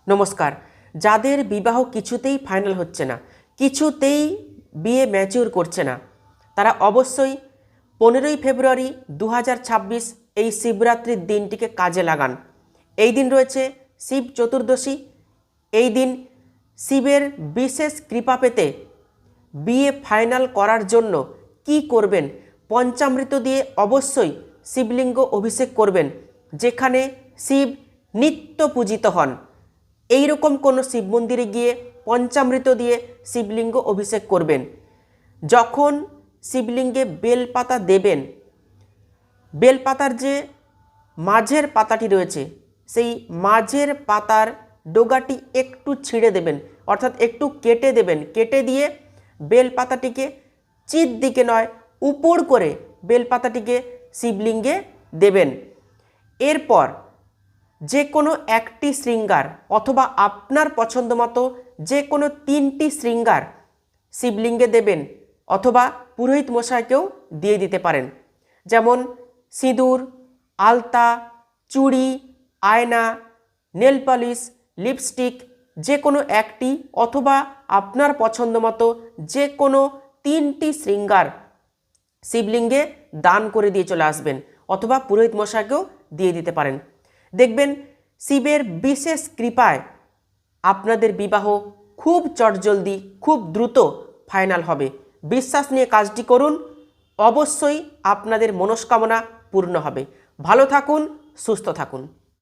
নমস্কার। যাদের বিবাহ কিছুতেই ফাইনাল হচ্ছে না, কিছুতেই বিয়ে ম্যাচিউর করছে না, তারা অবশ্যই 15ই ফেব্রুয়ারি 2026 এই শিবরাত্রির দিনটিকে কাজে লাগান। এই দিন রয়েছে শিব চতুর্দশী। এই দিন শিবের বিশেষ কৃপা পেতে বিয়ে ফাইনাল করার জন্য কি করবেন? পঞ্চামৃত দিয়ে অবশ্যই শিবলিঙ্গ অভিষেক করবেন, যেখানে শিব নিত্য পূজিত হন। এই রকম কোনো শিব মন্দিরে গিয়ে পঞ্চামৃত দিয়ে শিবলিঙ্গ অভিষেক করবেন। যখন শিবলিঙ্গে বেলপাতা দেবেন, বেলপাতার যে মাঝের পাতাটি রয়েছে, সেই মাঝের পাতার ডোগাটি একটু ছিঁড়ে দেবেন, অর্থাৎ একটু কেটে দেবেন। কেটে দিয়ে বেলপাতাটিকে চিত দিকে নয়, উপর করে বেলপাতাটিকে শিবলিঙ্গে দেবেন। এরপর যে কোনো একটি শৃঙ্গার অথবা আপনার পছন্দ মতো যে কোনো 3টি শৃঙ্গার শিবলিঙ্গে দেবেন, অথবা পুরোহিত মশাইকেও দিয়ে দিতে পারেন। যেমন সিঁদুর, আলতা, চুড়ি, আয়না, নেল পলিশ, লিপস্টিক, যে কোনো একটি অথবা আপনার পছন্দ মতো যে কোনো 3টি শৃঙ্গার শিবলিঙ্গে দান করে দিয়ে চলে আসবেন, অথবা পুরোহিত মশাইকেও দিয়ে দিতে পারেন। দেখবেন শিবের বিশেষ কৃপায় আপনাদের বিবাহ খুব চটজলদি, খুব দ্রুত ফাইনাল হবে। বিশ্বাস নিয়ে কাজটি করুন, অবশ্যই আপনাদের মনস্কামনা পূর্ণ হবে। ভালো থাকুন, সুস্থ থাকুন।